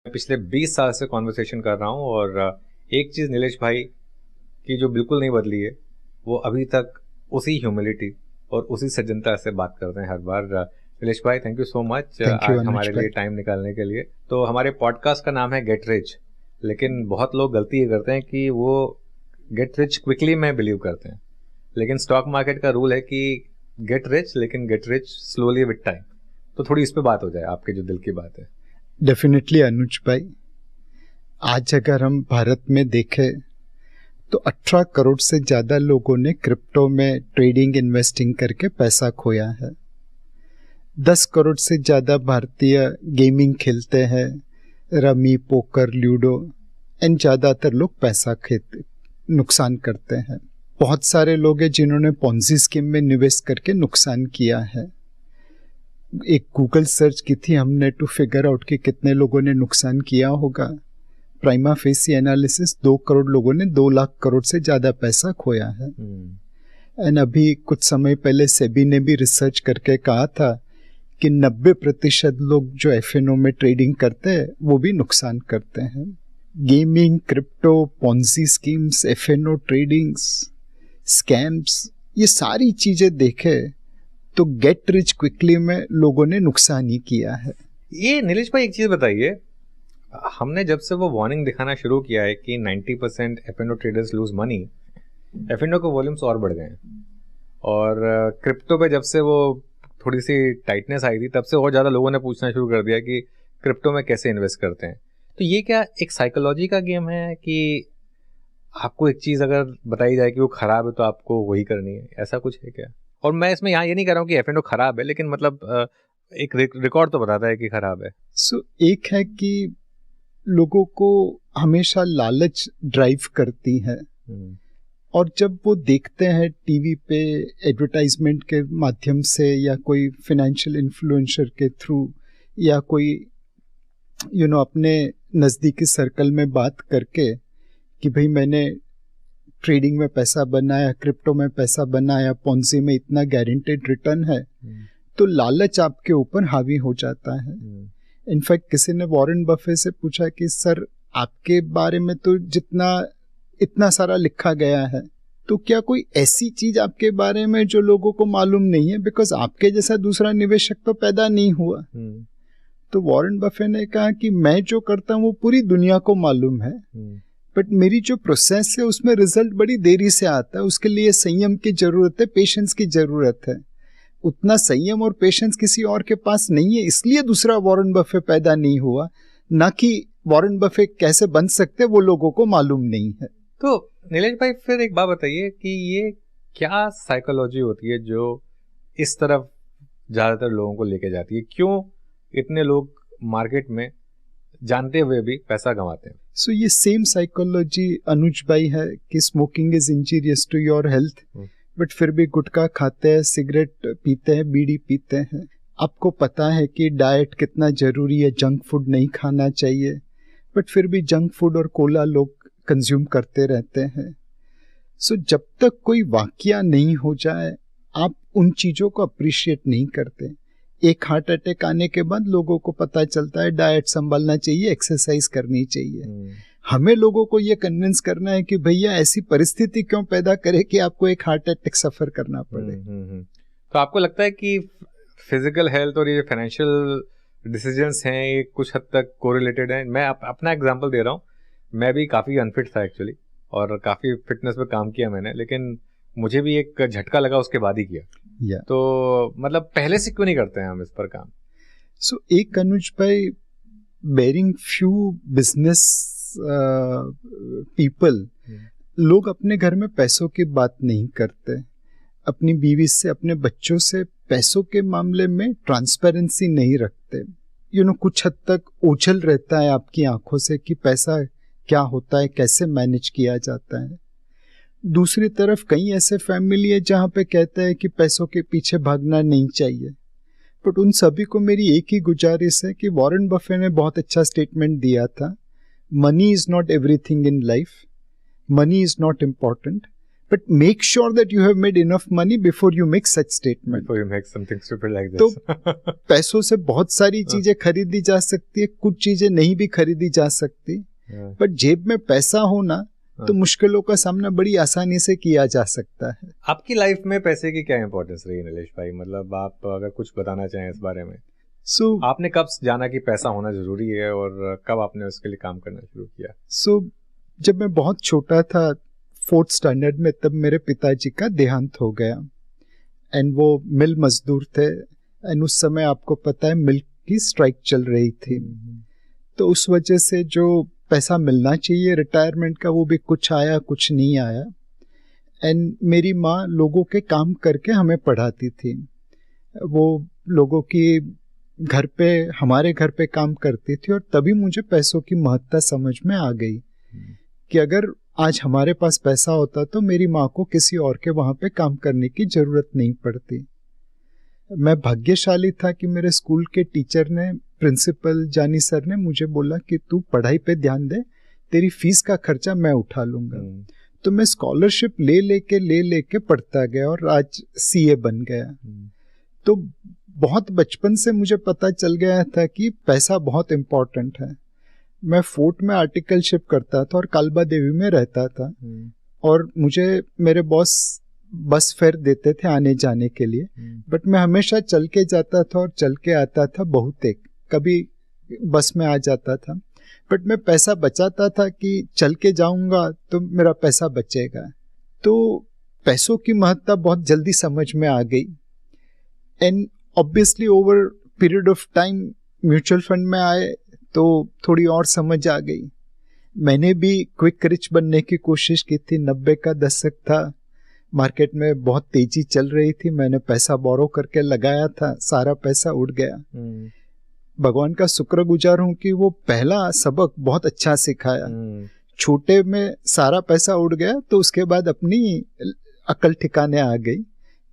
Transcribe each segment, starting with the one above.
पिछले 20 साल से कॉन्वर्सेशन कर रहा हूँ और एक चीज़ नीलेश भाई की जो बिल्कुल नहीं बदली है, वो अभी तक उसी ह्यूमिलिटी और उसी सज्जनता से बात करते हैं हर बार। नीलेश भाई, थैंक यू सो मच आज हमारे लिए टाइम निकालने के लिए। तो हमारे पॉडकास्ट का नाम है गेट रिच, लेकिन बहुत लोग गलती ये करते हैं कि वो गेट रिच क्विकली में बिलीव करते हैं, लेकिन स्टॉक मार्केट का रूल है कि गेट रिच, लेकिन get rich slowly with time. तो थोड़ी इस पे बात हो जाए, आपके जो दिल की बात है। डेफिनेटली अनुज भाई, आज अगर हम भारत में देखें तो 18 करोड़ से ज़्यादा लोगों ने क्रिप्टो में ट्रेडिंग इन्वेस्टिंग करके पैसा खोया है। 10 करोड़ से ज़्यादा भारतीय गेमिंग खेलते हैं, रमी, पोकर, लूडो, एंड ज़्यादातर लोग पैसा नुकसान करते हैं। बहुत सारे लोग हैं जिन्होंने पोंजी स्कीम में निवेश करके नुकसान किया है। एक गूगल सर्च की थी हमने टू फिगर आउट कि कितने लोगों ने नुकसान किया होगा। प्राइमा फेसी एनालिसिस 2 करोड़ लोगों ने 2 लाख करोड़ से ज़्यादा पैसा खोया है। एंड अभी कुछ समय पहले सेबी ने भी रिसर्च करके कहा था कि 90% लोग जो एफएनओ में ट्रेडिंग करते हैं वो भी नुकसान करते हैं। Gaming, crypto, Ponzi schemes, FnO tradings, scams, ये सारी चीज़ें देखें तो गेट रिच क्विकली में लोगों ने नुकसान ही किया है। ये नीलेश भाई, एक चीज़ बताइए, हमने जब से वो वार्निंग दिखाना शुरू किया है कि 90% FnO traders lose money, FnO के वॉल्यूम्स और बढ़ गए हैं। और क्रिप्टो पे जब से वो थोड़ी सी टाइटनेस आई थी, तब से और ज़्यादा लोगों ने पूछना शुरू कर दिया कि क्रिप्टो में कैसे इन्वेस्ट करते हैं। तो ये क्या एक साइकोलॉजी का गेम है कि आपको एक चीज़ अगर बताई जाए कि वो ख़राब है तो आपको वही करनी है, ऐसा कुछ है क्या? और मैं इसमें यहाँ ये नहीं कह रहा हूँ कि एफएनओ ख़राब है, लेकिन मतलब एक रिकॉर्ड तो बताता है कि ख़राब है। एक है कि लोगों को हमेशा लालच ड्राइव करती है, और जब वो देखते हैं टीवी पे एडवर्टाइजमेंट के माध्यम से या कोई फाइनेंशियल इन्फ्लुएंसर के थ्रू या कोई अपने नज़दीकी सर्कल में बात करके कि भाई मैंने ट्रेडिंग में पैसा बनाया, क्रिप्टो में पैसा बनाया, पोंजी में इतना गारंटेड रिटर्न है, तो लालच आपके ऊपर हावी हो जाता है। इनफैक्ट किसी ने वॉरेन बफे से पूछा कि सर, आपके बारे में तो इतना सारा लिखा गया है, तो क्या कोई ऐसी चीज आपके बारे में जो लोगों को मालूम नहीं है, बिकॉज आपके जैसा दूसरा निवेशक तो पैदा नहीं हुआ। तो वॉरेन बफे ने कहा कि मैं जो करता हूँ वो पूरी दुनिया को मालूम है, बट मेरी जो प्रोसेस है उसमें रिजल्ट बड़ी देरी से आता है। उसके लिए संयम की जरूरत है, पेशेंस की जरूरत है। उतना संयम और पेशेंस किसी और के पास नहीं है, इसलिए दूसरा वॉरेन बफे पैदा नहीं हुआ, ना कि वॉरेन बफे कैसे बन सकते वो लोगों को मालूम नहीं है। तो नीलेश भाई, फिर एक बात बताइए कि ये क्या साइकोलॉजी होती है जो इस तरफ ज़्यादातर लोगों को लेके जाती है? क्यों इतने लोग मार्केट में जानते हुए भी पैसा गंवाते हैं? ये सेम साइकोलॉजी अनुज भाई है कि smoking is injurious to your health, but फिर भी गुटखा खाते हैं, सिगरेट पीते हैं, बीड़ी पीते हैं। आपको पता है कि डाइट कितना जरूरी है, जंक फूड नहीं खाना चाहिए, बट फिर भी जंक फूड और कोला लोग कंज्यूम करते रहते हैं। जब तक कोई वाकया नहीं हो जाए आप उन चीज़ों को अप्रिशिएट नहीं करते। एक हार्ट अटैक आने के बाद लोगों को पता चलता है डाइट संभालना चाहिए, एक्सरसाइज करनी चाहिए। हमें लोगों को ये कन्विंस करना है कि भैया ऐसी परिस्थिति क्यों पैदा करे कि आपको एक हार्ट अटैक सफर करना पड़े। तो आपको लगता है कि फिजिकल हेल्थ और ये फाइनेंशियल डिसीजंस हैं, ये कुछ हद तक कोरिलेटेड हैं? मैं अपना एग्जांपल दे रहा हूँ। मैं भी काफ़ी अनफिट था एक्चुअली, और काफ़ी फिटनेस पे काम किया मैंने, लेकिन मुझे भी एक झटका लगा, उसके बाद ही किया। तो मतलब पहले से क्यों नहीं करते हैं हम इस पर काम? एक अनुज भाई, बेरिंग फ्यू बिजनेस पीपल, लोग अपने घर में पैसों की बात नहीं करते। अपनी बीवी से, अपने बच्चों से पैसों के मामले में ट्रांसपेरेंसी नहीं रखते। कुछ हद तक ओझल रहता है आपकी आंखों से कि पैसा क्या होता है, कैसे मैनेज किया जाता है। दूसरी तरफ कई ऐसे फैमिली है जहाँ पे कहते हैं कि पैसों के पीछे भागना नहीं चाहिए, बट उन सभी को मेरी एक ही गुजारिश है कि वॉरेन बफे ने बहुत अच्छा स्टेटमेंट दिया था, money is not everything in life, money is not important, but make sure that you have made enough money before you make such statement. Before you make something stupid like this. तो पैसों से बहुत सारी चीजें खरीदी जा सकती है, कुछ चीजें नहीं भी खरीदी जा सकती, बट जेब में पैसा हो ना तो मुश्किलों का सामना बड़ी आसानी से किया जा सकता है। आपकी लाइफ में पैसे की क्या इंपॉर्टेंस रही नीलेश भाई? मतलब आप अगर कुछ बताना चाहें इस बारे में। आपने कब जाना कि पैसा होना जरूरी है और कब आपने उसके लिए काम करना शुरू किया? जब मैं बहुत छोटा था, 4th स्टैंडर्ड में, तब मेरे पिताजी का देहांत हो गया। एंड वो मिल मजदूर थे, एंड उस समय आपको पता है मिल की स्ट्राइक चल रही थी। तो उस वजह से जो पैसा मिलना चाहिए रिटायरमेंट का, वो भी कुछ आया कुछ नहीं आया। एंड मेरी माँ लोगों के काम करके हमें पढ़ाती थी। वो लोगों की घर पे, हमारे घर पे काम करती थी, और तभी मुझे पैसों की महत्ता समझ में आ गई कि अगर आज हमारे पास पैसा होता तो मेरी माँ को किसी और के वहाँ पे काम करने की जरूरत नहीं पड़ती। मैं भाग्यशाली था कि मेरे स्कूल के टीचर ने, प्रिंसिपल जानी सर ने मुझे बोला कि तू पढ़ाई पे ध्यान दे, तेरी फीस का खर्चा मैं उठा लूंगा। तो मैं स्कॉलरशिप ले लेके पढ़ता गया और आज सीए बन गया। तो बहुत बचपन से मुझे पता चल गया था कि पैसा बहुत इम्पोर्टेंट है। मैं फोर्ट में आर्टिकलशिप करता था और कालबा देवी में रहता था, और मुझे मेरे बॉस बस फेयर देते थे आने जाने के लिए, बट मैं हमेशा चल के जाता था और चल के आता था। बहुत एक कभी बस में आ जाता था, बट मैं पैसा बचाता था कि चल के जाऊंगा तो मेरा पैसा बचेगा। तो पैसों की महत्ता बहुत जल्दी समझ में आ गई। And obviously over period of time mutual fund में आए तो थोड़ी और समझ आ गई। मैंने भी क्विक रिच बनने की कोशिश की थी। 90 का दशक था, मार्केट में बहुत तेजी चल रही थी, मैंने पैसा बोरो करके लगाया था, सारा पैसा उड़ गया। भगवान का शुक्रगुजार हूँ कि वो पहला सबक बहुत अच्छा सिखाया। छोटे में सारा पैसा उड़ गया तो उसके बाद अपनी अकल ठिकाने आ गई,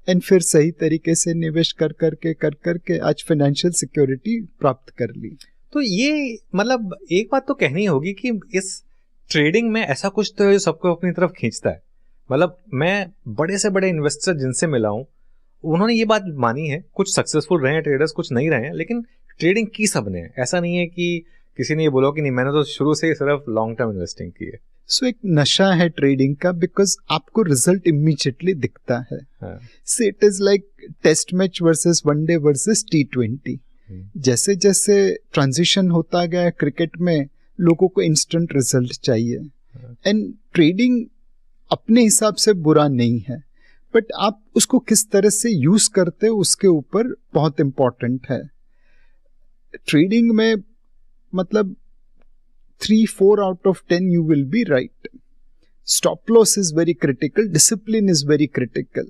एंड फिर सही तरीके से निवेश कर करके आज फाइनेंशियल सिक्योरिटी प्राप्त कर ली। तो ये मतलब एक बात तो कहनी होगी कि इस ट्रेडिंग में ऐसा कुछ तो है जो सबको अपनी तरफ खींचता है। मतलब मैं बड़े से बड़े इन्वेस्टर जिनसे मिला हूँ, उन्होंने ये बात मानी है, कुछ सक्सेसफुल रहे हैं ट्रेडर्स, कुछ नहीं रहे हैं, लेकिन ट्रेडिंग की सबने है। ऐसा नहीं है कि किसी ने ये बोला कि नहीं मैंने तो शुरू से ही सिर्फ लॉन्ग टर्म इन्वेस्टिंग की है। सो एक नशा है ट्रेडिंग का, बिकॉज आपको रिजल्ट इमीडिएटली दिखता है। Say it is like test match versus one day versus T20। जैसे जैसे ट्रांजिशन होता गया क्रिकेट में, लोगों को इंस्टेंट रिजल्ट चाहिए। एंड ट्रेडिंग अपने हिसाब से बुरा नहीं है, बट आप उसको किस तरह से यूज करते हो उसके ऊपर बहुत इंपॉर्टेंट है। ट्रेडिंग में मतलब 3-4 out of 10 you will be right. Stop loss is very critical, discipline is very critical.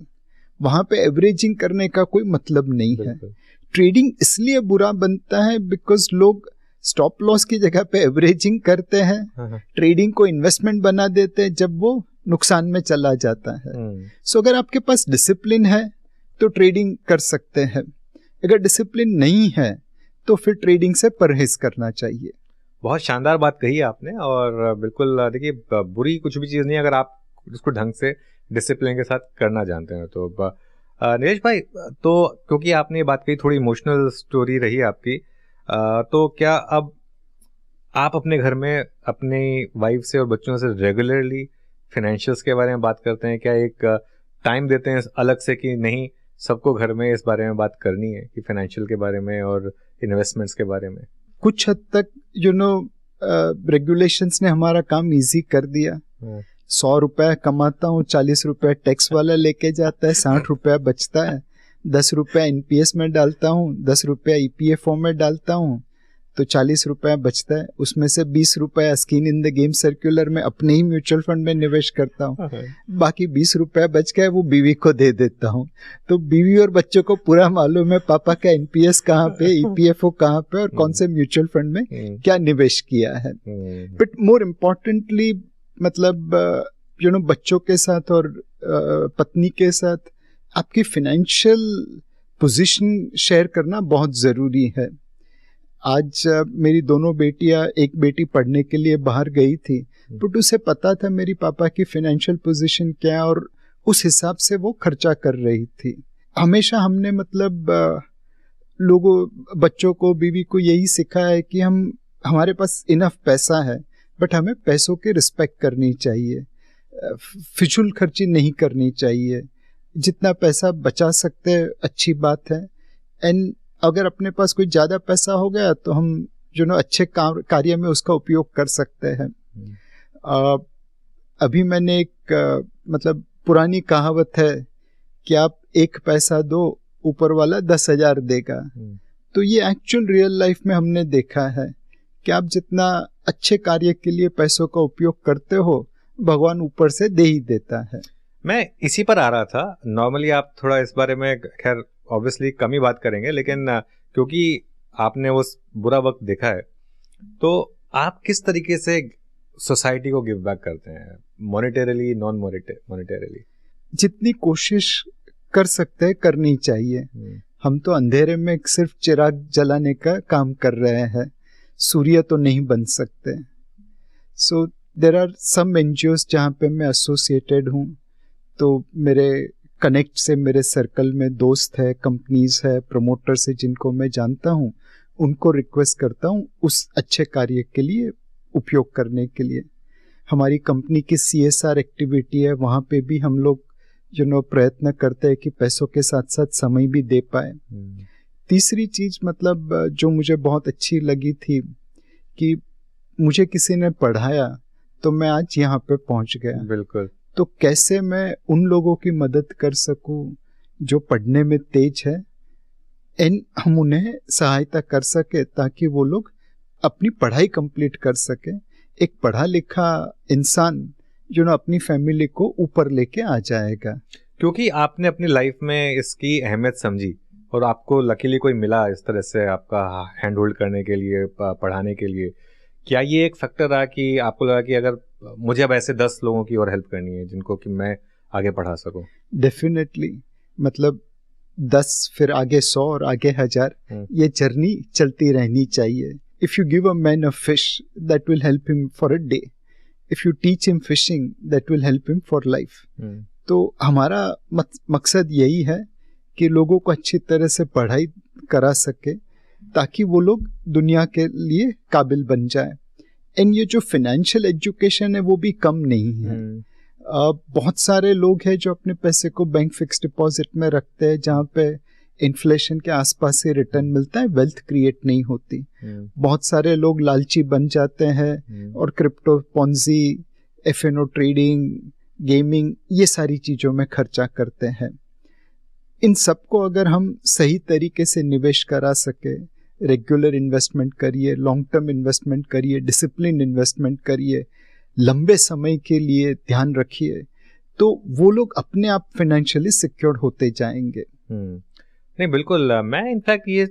वहां पे एवरेजिंग करने का कोई मतलब नहीं है। ट्रेडिंग इसलिए बुरा बनता है बिकॉज लोग स्टॉप लॉस की जगह पे एवरेजिंग करते हैं, ट्रेडिंग को इन्वेस्टमेंट बना देते हैं जब वो नुकसान में चला जाता है। सो अगर आपके पास डिसिप्लिन है तो ट्रेडिंग कर सकते हैं, अगर डिसिप्लिन नहीं है तो फिर ट्रेडिंग से परहेज करना चाहिए। बहुत शानदार बात कही आपने, और बिल्कुल देखिए बुरी कुछ भी चीज़ नहीं अगर आप उसको ढंग से डिसिप्लिन के साथ करना जानते हैं। तो नीलेश भाई, तो क्योंकि आपने ये बात कही, थोड़ी इमोशनल स्टोरी रही आपकी, तो क्या अब आप अपने घर में अपनी वाइफ से और बच्चों से रेगुलरली फाइनेंशियल्स के बारे में बात करते हैं? क्या एक टाइम देते हैं अलग से कि नहीं सबको घर में इस बारे में बात करनी है कि फाइनेंशियल के बारे में और इन्वेस्टमेंट्स के बारे में? कुछ हद तक रेगुलेशंस ने हमारा काम इजी कर दिया। 100 रुपया कमाता हूँ, 40 रुपया टैक्स वाला लेके जाता है, 60 रुपया बचता है, 10 रुपया NPS में डालता हूँ, 10 रुपया EPFO में डालता हूँ, तो 40 रुपया बचता है। उसमें से 20 रुपया skin in the game circular में अपने ही म्यूचुअल फंड में निवेश करता हूँ, बाकी 20 रुपया बच गया वो बीवी को दे देता हूँ। तो बीवी और बच्चों को पूरा मालूम है पापा का NPS कहाँ पे, EPFO कहाँ पे और कौन से म्यूचुअल फंड में क्या निवेश किया है। बट मोर इम्पोर्टेंटली मतलब बच्चों के साथ और पत्नी के साथ आपकी फाइनेंशियल पोजीशन शेयर करना बहुत ज़रूरी है। आज मेरी दोनों बेटियां, एक बेटी पढ़ने के लिए बाहर गई थी, बट उसे पता था मेरी पापा की फाइनेंशियल पोजीशन क्या है और उस हिसाब से वो खर्चा कर रही थी। हमेशा हमने मतलब लोगों, बच्चों को, बीवी को यही सिखाया है कि हमारे पास इनफ पैसा है, बट हमें पैसों की रिस्पेक्ट करनी चाहिए, फिजूल खर्ची नहीं करनी चाहिए। जितना पैसा बचा सकते हैं अच्छी बात है, एंड अगर अपने पास कोई ज़्यादा पैसा हो गया तो हम अच्छे कार्य में उसका उपयोग कर सकते हैं। अभी मैंने एक मतलब पुरानी कहावत है कि आप 1 पैसा दो, ऊपर वाला 10,000 देगा। तो ये एक्चुअल रियल लाइफ में हमने देखा है कि आप जितना अच्छे कार्य के लिए पैसों का उपयोग करते हो, भगवान ऊपर से दे ही देता है। मैं इसी पर आ रहा था। नॉर्मली आप थोड़ा इस बारे में खैर ऑब्वियसली कम ही बात करेंगे, लेकिन क्योंकि आपने वो बुरा वक्त देखा है, तो आप किस तरीके से सोसाइटी को गिव बैक करते हैं, मॉनेटरीली, नॉन मॉनेटरीली? जितनी कोशिश कर सकते हैं करनी चाहिए। हम तो अंधेरे में सिर्फ चिराग जलाने का काम कर रहे हैं, सूर्य तो नहीं बन सकते। So there are some NGOs जहाँ पे मैं एसोसिएटेड हूँ, तो मेरे कनेक्ट से मेरे सर्कल में दोस्त है, कंपनीज है, प्रमोटर्स है जिनको मैं जानता हूँ, उनको रिक्वेस्ट करता हूँ उस अच्छे कार्य के लिए उपयोग करने के लिए। हमारी कंपनी की CSR एक्टिविटी है, वहाँ पे भी हम लोग प्रयत्न करते हैं कि पैसों के साथ साथ समय भी दे पाए। तीसरी चीज मतलब जो मुझे बहुत अच्छी लगी थी कि मुझे किसी ने पढ़ाया तो मैं आज यहाँ पे पहुँच गया। बिल्कुल। तो कैसे मैं उन लोगों की मदद कर सकूं जो पढ़ने में तेज है, एंड हम उन्हें सहायता कर सके ताकि वो लोग अपनी पढ़ाई कंप्लीट कर सके। एक पढ़ा लिखा इंसान अपनी फैमिली को ऊपर लेके आ जाएगा। क्योंकि आपने अपनी लाइफ में इसकी अहमियत समझी और आपको लकीली कोई मिला इस तरह से आपका हैंड होल्ड करने के लिए, पढ़ाने के लिए। क्या ये एक फैक्टर रहा कि आपको लगा कि अगर मुझे अब ऐसे 10 लोगों की और हेल्प करनी है जिनको कि मैं आगे पढ़ा सकूं? डेफिनेटली, मतलब 10 फिर आगे 100 और आगे 1000, ये जर्नी चलती रहनी चाहिए। If you give a man a fish that will help him for a day, if you teach him fishing that will help him for life. तो हमारा मकसद यही है कि लोगों को अच्छी तरह से पढ़ाई करा सके ताकि वो लोग दुनिया के लिए काबिल बन जाए। एंड ये जो फाइनेंशियल एजुकेशन है वो भी कम नहीं है। बहुत सारे लोग हैं जो अपने पैसे को बैंक फिक्स डिपॉजिट में रखते हैं जहाँ पे इन्फ्लेशन के आसपास से रिटर्न मिलता है, वेल्थ क्रिएट नहीं होती। बहुत सारे लोग लालची बन जाते हैं और crypto, Ponzi, FNO trading, gaming, ये सारी चीज़ों में खर्चा करते हैं। इन सबको अगर हम सही तरीके से निवेश करा सके, रेगुलर इन्वेस्टमेंट करिए, लॉन्ग टर्म इन्वेस्टमेंट करिए, डिसिप्लिन इन्वेस्टमेंट करिए, लंबे समय के लिए ध्यान रखिए, तो वो लोग अपने आप फाइनेंशियली सिक्योर होते जाएंगे। नहीं, बिल्कुल। मैं इनफैक्ट ये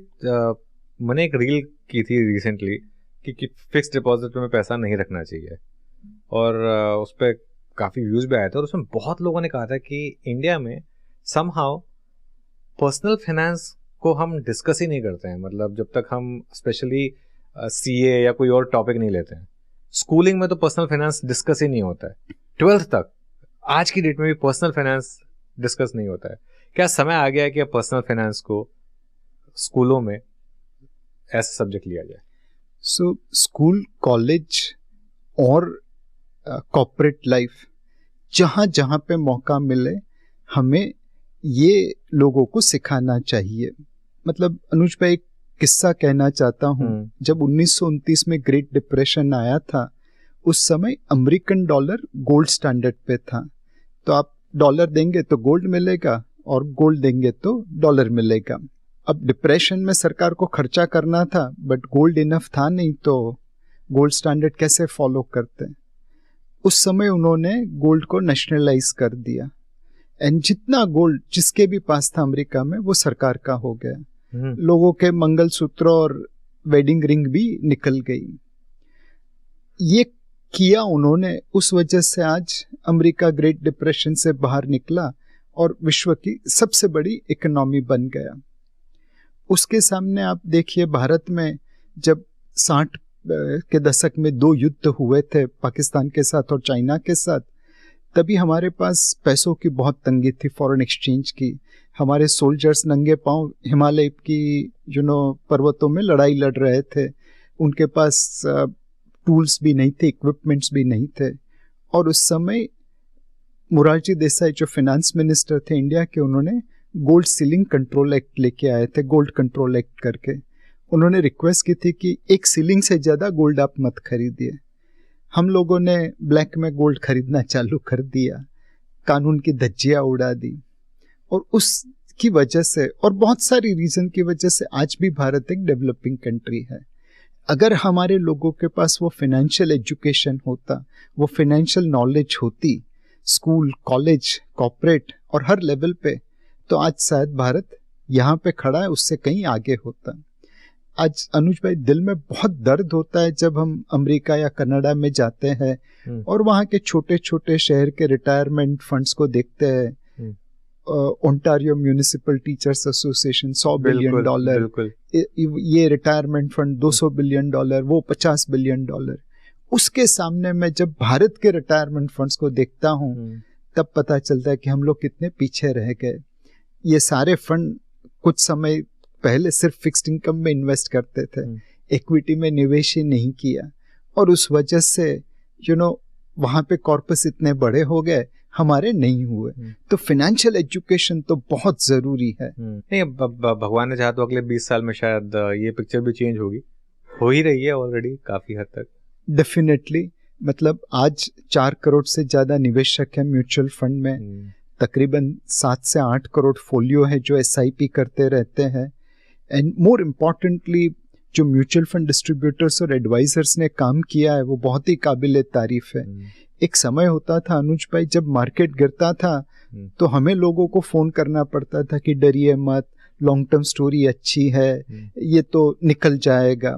मैंने एक रील की थी रिसेंटली कि फिक्स डिपॉजिट में पैसा नहीं रखना चाहिए, और उस पर काफ़ी व्यूज़ भी आए थे। और उसमें बहुत लोगों ने कहा था कि इंडिया में समहाउ पर्सनल फाइनेंस को हम डिस्कस ही नहीं करते हैं। मतलब जब तक हम स्पेशली CA या कोई और टॉपिक नहीं लेते हैं, स्कूलिंग में तो पर्सनल फाइनेंस डिस्कस ही नहीं होता है। 12th तक, आज की डेट में भी पर्सनल फाइनेंस डिस्कस नहीं होता है। क्या समय आ गया है कि पर्सनल फाइनेंस को स्कूलों में ऐसा सब्जेक्ट लिया जाए? सो स्कूल, कॉलेज और कॉर्पोरेट लाइफ, जहाँ जहाँ पे मौका मिले हमें ये लोगों को सिखाना चाहिए। मतलब अनुज भाई, एक किस्सा कहना चाहता हूँ। जब 1929 में ग्रेट डिप्रेशन आया था, उस समय अमेरिकन डॉलर गोल्ड स्टैंडर्ड पे था। तो आप डॉलर देंगे तो गोल्ड मिलेगा और गोल्ड देंगे तो डॉलर मिलेगा। अब डिप्रेशन में सरकार को खर्चा करना था, बट गोल्ड इनफ था नहीं, तो गोल्ड स्टैंडर्ड कैसे फॉलो करते? उस समय उन्होंने गोल्ड को नेशनलाइज कर दिया, एंड जितना गोल्ड जिसके भी पास था अमेरिका में वो सरकार का हो गया। लोगों के मंगलसूत्र और वेडिंग रिंग भी निकल गई। ये किया उन्होंने, उस वजह से आज अमेरिका ग्रेट डिप्रेशन से बाहर निकला और विश्व की सबसे बड़ी इकोनॉमी बन गया। उसके सामने आप देखिए, भारत में जब 60 के दशक में 2 युद्ध हुए थे, पाकिस्तान के साथ और चाइना के साथ, तभी हमारे पास पैसों की बहुत तंगी थी, फॉरेन एक्सचेंज की। हमारे सोल्जर्स नंगे पांव हिमालय की पर्वतों में लड़ाई लड़ रहे थे। उनके पास टूल्स भी नहीं थे, इक्विपमेंट्स भी नहीं थे। और उस समय मोरारजी देसाई जो फाइनेंस मिनिस्टर थे इंडिया के, उन्होंने गोल्ड सीलिंग कंट्रोल एक्ट लेके आए थे, गोल्ड कंट्रोल एक्ट करके। उन्होंने रिक्वेस्ट की थी कि एक सीलिंग से ज़्यादा गोल्ड आप मत खरीदिए। हम लोगों ने ब्लैक में गोल्ड खरीदना चालू कर दिया, कानून की धज्जियाँ उड़ा दी। और उसकी वजह से और बहुत सारी रीज़न की वजह से आज भी भारत एक डेवलपिंग कंट्री है। अगर हमारे लोगों के पास वो फाइनेंशियल एजुकेशन होता, वो फाइनेंशियल नॉलेज होती, स्कूल, कॉलेज, कॉर्पोरेट और हर लेवल पे, तो आज शायद भारत यहाँ पे खड़ा है, उससे कहीं आगे होता। आज अनुज भाई, दिल में बहुत दर्द होता है जब हम अमेरिका या कनाडा में जाते हैं और वहाँ के छोटे छोटे शहर के रिटायरमेंट फंड्स को देखते हैं। Ontario municipal teachers association $100 billion, ये रिटायरमेंट फंड $200 बिलियन, वो $50 बिलियन। उसके सामने मैं जब भारत के रिटायरमेंट फंड्स को देखता हूँ तब पता चलता है कि हम लोग कितने पीछे रह गए। ये सारे फंड कुछ समय पहले सिर्फ फिक्स्ड इनकम में इन्वेस्ट करते थे, इक्विटी में निवेश ही नहीं किया, और उस वजह से वहाँ पे कॉर्पस इतने बड़े हो गए, हमारे नहीं हुए। तो फाइनेंशियल एजुकेशन तो बहुत ज़रूरी है। नहीं, भगवान ने चाहा तो अगले 20 साल में शायद ये पिक्चर भी चेंज होगी, हो ही रही है ऑलरेडी काफ़ी हद तक। डेफिनेटली, मतलब आज 4 करोड़ से ज़्यादा निवेशक हैं म्यूचुअल फंड में, तकरीबन 7 से 8 करोड़ फोलियो है जो SIP करते रहते हैं। एंड मोर इम्पॉर्टेंटली, जो म्यूचुअल फंड डिस्ट्रीब्यूटर्स और एडवाइजर्स ने काम किया है वो बहुत ही काबिल तारीफ है। एक समय होता था अनुज भाई, जब मार्केट गिरता था तो हमें लोगों को फ़ोन करना पड़ता था कि डरिए मत, लॉन्ग टर्म स्टोरी अच्छी है, ये तो निकल जाएगा।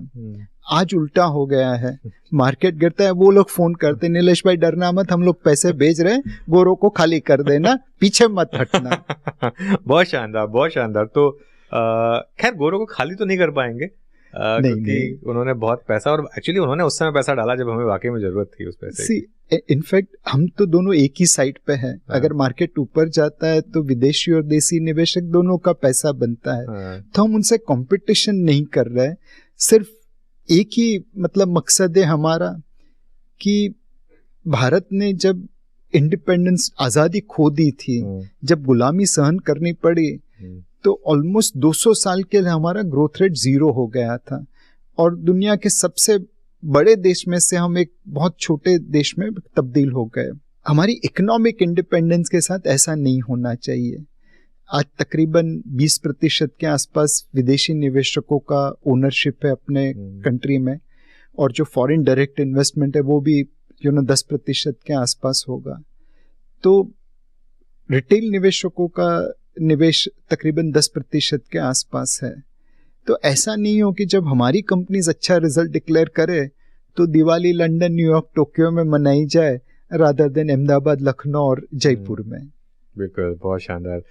आज उल्टा हो गया है, मार्केट गिरता है वो लोग फोन करते, नीलेश भाई डरना मत, हम लोग पैसे भेज रहे हैं, गोरों को खाली कर देना, पीछे मत हटना। बहुत शानदार, बहुत शानदार। तो खैर गोरों को खाली तो नहीं कर पाएंगे क्योंकि उन्होंने बहुत पैसा, और एक्चुअली उन्होंने उस समय पैसा डाला जब हमें वाकई में जरूरत थी उस पैसे की। इनफैक्ट हम तो दोनों एक ही साइड पे हैं। अगर मार्केट ऊपर जाता है तो विदेशी और देसी निवेशक दोनों का पैसा बनता है। तो हम उनसे कंपटीशन नहीं कर रहे, सिर्फ एक ही मतलब मकसद है हमारा कि भारत ने जब इंडिपेंडेंस, आज़ादी खो दी थी, जब गुलामी सहन करनी पड़ी, तो ऑलमोस्ट 200 साल के लिए हमारा ग्रोथ रेट 0 हो गया था, और दुनिया के सबसे बड़े देश में से हम एक बहुत छोटे देश में तब्दील हो गए। हमारी इकोनॉमिक इंडिपेंडेंस के साथ ऐसा नहीं होना चाहिए। आज तकरीबन 20% के आसपास विदेशी निवेशकों का ओनरशिप है अपने कंट्री में, और जो फॉरेन डायरेक्ट इन्वेस्टमेंट है वो भी 10% के आसपास होगा। तो रिटेल निवेशकों का निवेश तकरीबन 10% के आसपास है। तो ऐसा नहीं हो कि जब हमारी कंपनीज अच्छा रिजल्ट डिक्लेयर करे तो दिवाली लंदन, न्यूयॉर्क, टोक्यो में मनाई जाए रादर देन अहमदाबाद, लखनऊ और जयपुर में। बिल्कुल, बहुत शानदार।